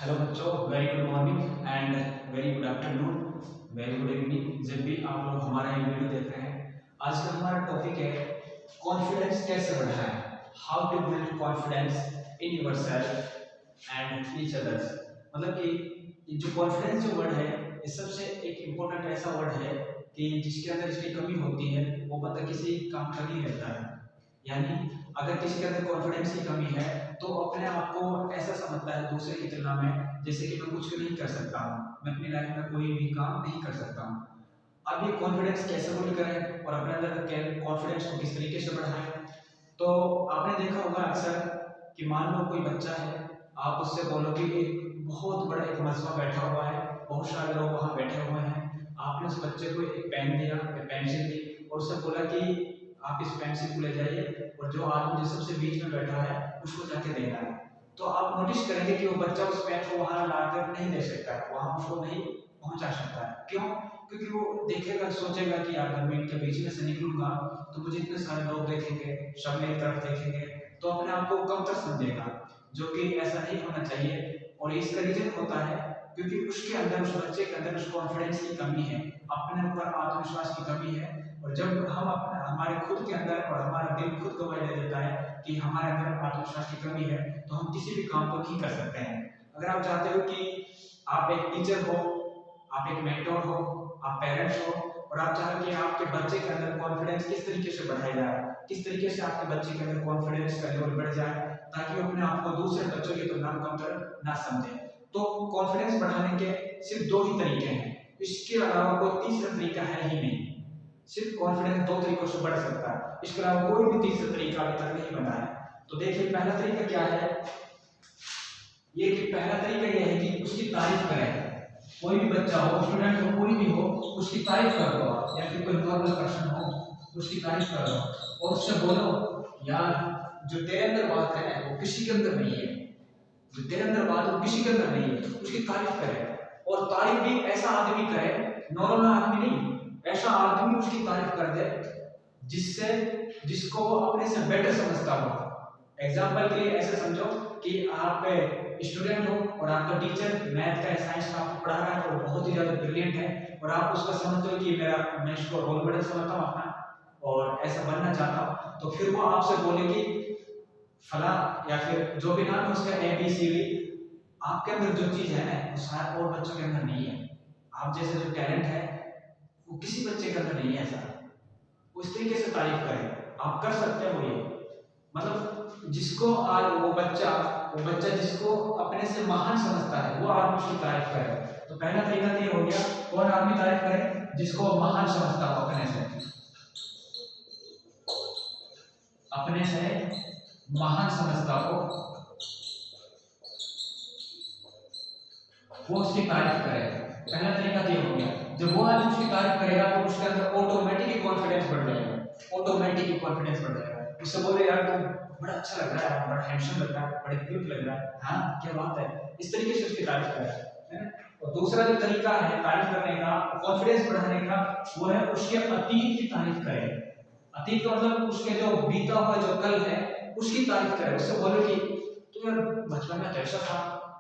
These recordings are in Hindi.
हेलो बच्चों, very good morning and very good afternoon, very good evening. जब भी आप लोग हमारा ये वीडियो देख रहे हैं, आज का हमारा टॉपिक है कॉन्फिडेंस कैसे बढ़ाएं, how to build confidence in yourself and each others. मतलब कि ये जो कॉन्फिडेंस जो वर्ड है, ये सबसे एक इम्पोर्टेंट ऐसा वर्ड है कि जिसके अंदर इसकी कमी होती है वो बंदा किसी काम का नहीं रहता है। यानी अगर किसी के अंदर कॉन्फिडेंस की कमी है तो अपने आप को ऐसा समझता है दूसरे की तुलना में, जैसे कि मैं कुछ नहीं कर सकता हूँ, मैं अपनी लाइफ में कोई भी काम नहीं कर सकता हूँ। अब ये कॉन्फिडेंस कैसे बिल्ड करें और अपने अंदर कॉन्फिडेंस को किस तरीके से बढ़ाएं। तो आपने देखा होगा अक्सर कि मान लो कोई बच्चा है, आप उससे बोलो कि एक बहुत बड़ा एक मजमा बैठा हुआ है, बहुत सारे लोग वहाँ बैठे हुए हैं, आपने उस बच्चे को एक पेन दिया या पेंसिल दी और उससे बोला कि आप इस पेंसिल को ले जाइए और जो आदमी जो सबसे बीच में बैठा है उसको जाके देना है। तो आप नोटिस करेंगे कि वो बच्चा उस पेन को वहां लाकर नहीं दे सकता है, वहां उसको नहीं पहुंचा सकता है। क्यों? क्योंकि वो देखेगा, सोचेगा कि अगर मैं इनके बीच में से निकलूंगा तो मुझे इतने सारे लोग देखेंगे, सब मेरी तरफ देखेंगे, तो अपने आप को कमतर समझेगा, जो कि ऐसा नहीं होना चाहिए। और इसका रीजन होता है क्योंकि उसके अंदर, उस बच्चे के अंदर उस कॉन्फिडेंस की कमी है, अपने ऊपर आत्मविश्वास की कमी है। और जब हम अपने हमारे खुद के अंदर और हमारा दिल खुद गवाही दे देता है कि हमारे अंदर आत्मविश्वास की कमी है, तो हम किसी भी काम को नहीं कर सकते हैं। अगर आप चाहते हो कि आप एक टीचर हो, आप एक मेंटोर हो, आप पेरेंट्स हो और आप चाहो कि आपके बच्चे के अंदर कॉन्फिडेंस किस तरीके से बढ़ाया जाए, किस तरीके से आपके बच्चे के अंदर कॉन्फिडेंस का लेवल बढ़ जाए ताकि वो अपने आप को दूसरे बच्चों की तुलना में कमतर ना समझे। तो कॉन्फिडेंस बढ़ाने के सिर्फ दो ही तरीके हैं, इसके अलावा कोई तीसरा तरीका है ही नहीं। सिर्फ कॉन्फिडेंस दो तरीकों से बढ़ सकता है, इसके अलावा कोई भी तीसरा तरीका अभी तक नहीं बना है। तो देखिए, पहला तरीका क्या है, ये कि पहला तरीका यह है कि उसकी तारीफ करें। कोई भी बच्चा हो, स्टूडेंट हो, कोई भी हो, उसकी तारीफ कर दो आप, या फिर कोई नॉर्मल पर्सन हो उसकी तारीफ कर दो और उससे बोलो यार, जो तेरे अंदर बात है वो किसी के अंदर नहीं है, जो तेरे अंदर बात है वो किसी के अंदर नहीं है, उसकी तारीफ करे। और तारीफ भी ऐसा आदमी करे, नॉर्मल आदमी नहीं, ऐसा आदमी उसकी तारीफ कर दे जिससे जिसको वो अपने से बेटर समझता हो। एग्जाम्पल के लिए ऐसे समझो कि आप स्टूडेंट हो और आपका टीचर मैथ का साइंस का आपको पढ़ा रहा है और बहुत ही ज्यादा ब्रिलियंट है और आप उसका समझते हो कि मैं इसको रोल मॉडल समझता हूँ अपना और ऐसा बनना चाहता हूँ। तो फिर वो आपसे बोले कि फला, या फिर जो भी नाम है उसका ABCD, आपके अंदर जो चीज है ना वो शायद और बच्चों के अंदर नहीं है। आप जैसे जो टैलेंट है वो किसी बच्चे के अंदर नहीं है ऐसा। उस तरीके से तारीफ करें, आप कर सकते हो ये। मतलब जिसको आज वो बच्चा जिसको अपने से महान समझता है वो आदमी उसकी तारीफ करे। तो पहला तरीका तो ये हो गया, कौन आदमी तारीफ करे, जिसको महान समझता हो, अपने से महान समझता हो वो उसकी तारीफ करे। पहला तरीका तो ये हो गया। जब वो आदमी उसकी तारीफ करेगा तो उसके अंदर ऑटोमेटिकली कॉन्फिडेंस बढ़ जाएगा, ऑटोमेटिकली कॉन्फिडेंस बढ़ जाएगा। उससे बोले यार तुम बड़ा अच्छा लग रहा है, बड़ा हैंडसम लग रहा है, बड़े क्यूट लग रहा है, हाँ क्या बात है, इस तरीके से उसकी तारीफ करें, है ना। और दूसरा जो तरीका है तारीफ करने का, कॉन्फिडेंस बढ़ाने का, वो है उसके अतीत की तारीफ करें। अतीत का मतलब उसके जो बीता हुआ जो कल है उसकी तारीफ करें। उससे बोले कि तू यार बचपन में तो ऐसा था,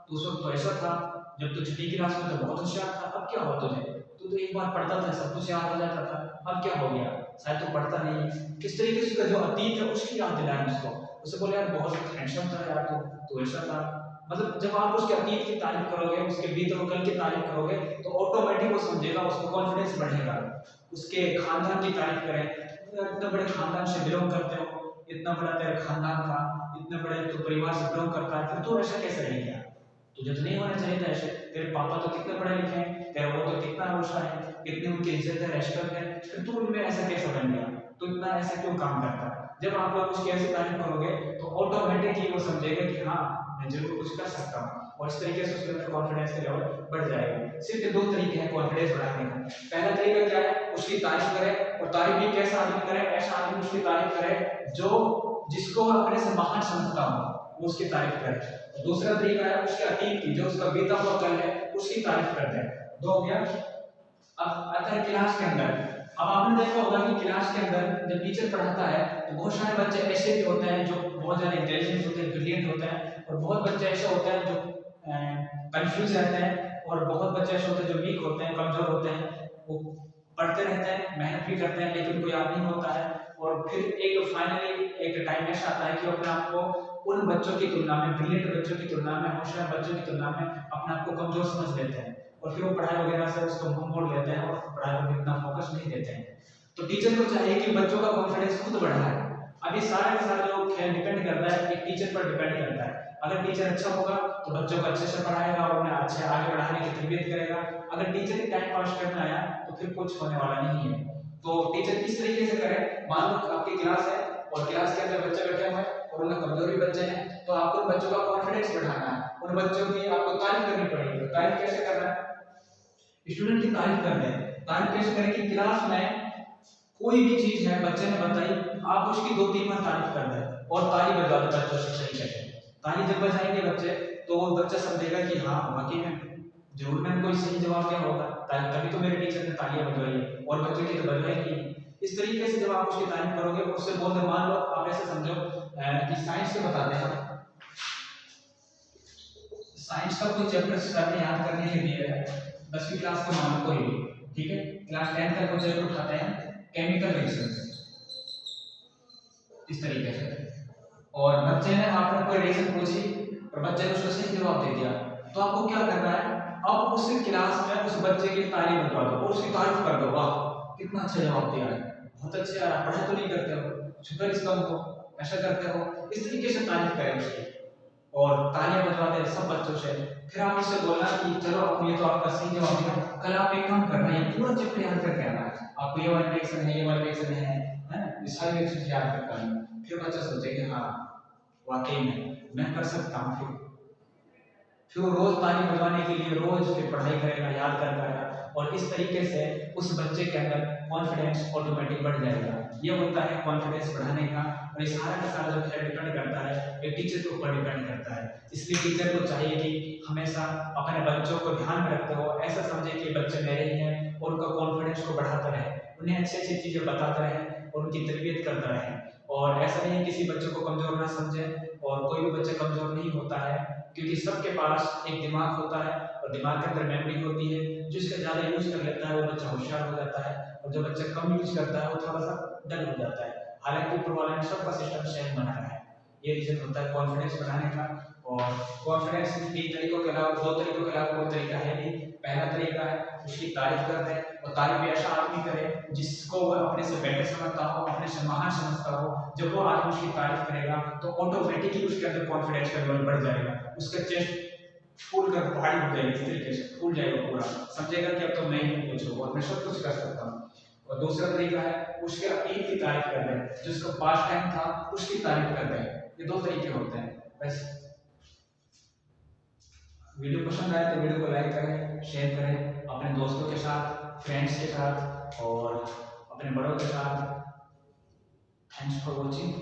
तू सब तो ऐसा था, जब तो छठी क्लास में तो बहुत होशियार था, अब क्या हुआ तुझे, तू तो एक बार पढ़ता था सब कुछ याद हो जाता था, अब क्या हो गया, शायद तो पढ़ता नहीं है। किस तरीके से उसका जो अतीत है उसकी याद दिलाएं उसको। उसे बोले यार बहुत हैंडसम था यार, तू ऐसा था। मतलब जब आप उसके अतीत की तारीफ करोगे, उसके बीते हुए कल की तारीफ करोगे तो ऑटोमेटिक वो समझेगा, उसको कॉन्फिडेंस बढ़ेगा। उसके खानदान की तारीफ करें, इतने बड़े खानदान से बिलोंग करते हो, इतना बड़ा तेरा खानदान था, इतने बड़े तो परिवार से बिलोंग करता है, फिर तू ऐसा कैसे रह गया, तुझे तो नहीं होना चाहिए था ऐसे, तेरे पापा तो कितने पढ़े लिखे हैं, तेरा वो तो कितना रोशन है, कितनी उनकी इज्जत है, रेस्पेक्ट है, फिर तू उनमें ऐसा कैसे बन गया, तो इतना ऐसा क्यों काम करता है। जब आप लोग उसकी ऐसी तारीफ करोगे तो ऑटोमेटिकली वो समझेगा कि हाँ मैं जरूर कुछ कर सकता हूँ, और इस तरीके से उसके अंदर कॉन्फिडेंस का लेवल बढ़ जाएगा। सिर्फ दो तरीके हैं कॉन्फिडेंस बढ़ाने का। पहला तरीका क्या है, उसकी तारीफ करे, और तारीफ भी कैसा आदमी करे, ऐसा आदमी उसकी तारीफ करे जो जिसको अपने से महान समझता हो वो उसकी तारीफ करे। और दूसरा तरीका है उसके अतीत की, जो उसका बीता हुआ कल है उसकी तारीफ करते हैं। दो हो गया। अब आता है क्लास के अंदर। अब आपने देखा होगा कि क्लास के अंदर जब टीचर पढ़ाता है तो बहुत सारे बच्चे ऐसे भी होते हैं जो बहुत ज्यादा इंटेलिजेंट होते हैं, ब्रिलियंट होते हैं, और बहुत बच्चे ऐसे होते हैं जो कंफ्यूज रहते हैं, और बहुत बच्चे ऐसे होते हैं जो वीक होते हैं, कमजोर होते हैं, वो पढ़ते रहते हैं, मेहनत भी करते हैं, लेकिन कोई याद नहीं होता है। और फिर एक फाइनली एक टाइम ऐसा आता है कि अपने आप को उन बच्चों की तुलना में, ब्रिलियंट बच्चों की तुलना में, होशियार बच्चों की तुलना में अपने आप को कमजोर समझ लेते हैं, और फिर वो पढ़ाई वगैरह से उसको मुंह मोड़ लेते हैं और पढ़ाई पर इतना फोकस नहीं देते हैं। तो टीचर को चाहिए कि बच्चों का कॉन्फिडेंस खुद बढ़ाए। अब ये सारा का सारा जो खेल डिपेंड करता है एक टीचर पर डिपेंड करता है। अगर टीचर अच्छा होगा तो बच्चों को अच्छे से पढ़ाएगा और उन्हें अच्छे आगे बढ़ाने की तरबियत करेगा। अगर टीचर ही टाइम पास करने आया तो फिर कुछ होने वाला नहीं है। तो टीचर किस तरीके से करे, मान लो आपकी क्लास है और क्लास के अंदर बच्चे बैठे हुए हैं और उनमें कमजोरी बच्चे हैं, तो आपको उन बच्चों का कॉन्फिडेंस बढ़ाना है, उन बच्चों की आपको तारीफ करनी पड़ेगी। तारीफ कैसे करना है? स्टूडेंट की तारीफ करना है। तारीफ कैसे करें कि क्लास में कोई भी चीज है बच्चे ने बताई, आप उसकी 2-3 बार तारीफ कर दें और ताली बजा दो बच्चों से सही कहते हैं। ताली जब बजाएंगे बच्चे तो वो बच्चा समझेगा कि हाँ वाकई में जरूर मैंने कोई सही जवाब दिया होगा, तभी तो मेरे टीचर ने तालियां बजवाई, और बच्चे की तो बजवाएगी। इस तरीके से जब आप उसकी तारीफ करोगे, उससे बोल दे, मान लो आप ऐसे समझो कि साइंस के बताते हैं, साइंस का कोई चैप्टर सर ने याद करने के लिए है 10वीं क्लास के, मान लो कोई भी, ठीक है, क्लास 10 का कोई चैप्टर उठाते हैं केमिकल रिएक्शंस, इस तरीके से, और बच्चे ने आपने कोई रिएक्शन पूछी और बच्चे ने उसका सही जवाब दे दिया, तो आपको क्या करना है, अब उस क्लास में उस बच्चे की तारीफ बजवा दो और उसकी तारीफ कर दो, वाह कितना अच्छा जवाब दिया है, बहुत अच्छे यार, पढ़ाई तो नहीं करते हो, शुक्र इसका हो, ऐसा करते हो, इस तरीके से तारीफ करें उसकी और तालियां बजवा दें सब बच्चों से। फिर आप उससे बोलना कि चलो अब ये तो आपका सही जवाब दिया, कल आप एक काम करना, ये पूरा चैप्टर याद करके आना है, आपको ये वाला रिएक्शन है, ये वाला रिएक्शन है, ये सारी रिएक्शन याद करके आना। फिर बच्चा सोचेगा हाँ वाकई में मैं कर सकता हूँ। फिर वो रोज ताली बजवाने के लिए रोज फिर पढ़ाई करेगा, याद करेगा, और इस तरीके से उस बच्चे के अंदर कॉन्फिडेंस ऑटोमेटिक बढ़ जाएगा। ये होता है कॉन्फिडेंस बढ़ाने का, और ये सारा का सारा जो है डिपेंड करता है एक टीचर के ऊपर डिपेंड करता है। इसलिए टीचर को चाहिए कि हमेशा अपने बच्चों को ध्यान में रखते हो, ऐसा समझे कि बच्चे मेरे ही हैं, और उनका कॉन्फिडेंस को बढ़ाता रहे, उन्हें अच्छी अच्छी चीजें बताता रहे और उनकी तरबियत करता रहे। और ऐसा नहीं है किसी बच्चे को कमजोर ना समझे, और कोई भी बच्चा कमजोर नहीं होता है, क्योंकि सबके पास एक दिमाग होता है और दिमाग के अंदर मेमोरी होती है, जो इसका ज़्यादा यूज कर लेता है वो बच्चा होशियार हो जाता है, और जो बच्चा कम यूज करता है वो थोड़ा सा डल हो जाता है। हालांकि ऊपर वाले ने सबका सिस्टम सेम बनाया है। ये रीजन होता है कॉन्फिडेंस बढ़ाने का। और कॉन्फिडेंस 3 तरीकों के अलावा 2 तरीकों के अलावा कोई तरीका है नहीं। पहला तरीका है उसकी तारीफ करते हैं, और तारीफ भी ऐसा आदमी करे जिसको वो अपने से बेटर समझता हो, अपने से महान समझता हो। जब वो आदमी उसकी तारीफ करेगा तो ऑटोमेटिकली उसके अंदर कॉन्फिडेंस का लेवल बढ़ जाएगा, उसका चेस्ट फूल कर पहाड़ी हो जाएगी, इस तरीके से फूल जाएगा पूरा, समझेगा कि अब तो मैं ही कुछ हूँ और मैं सब कुछ कर सकता हूँ। और दूसरा तरीका है उसके अतीत की तारीफ कर दें, जिसका पास्ट टाइम था उसकी तारीफ कर दें। ये 2 तरीके होते हैं। बस वीडियो पसंद आए तो वीडियो को लाइक करें, शेयर करें अपने दोस्तों के साथ, फ्रेंड्स के साथ और अपने बड़ों के साथ। Thanks for watching.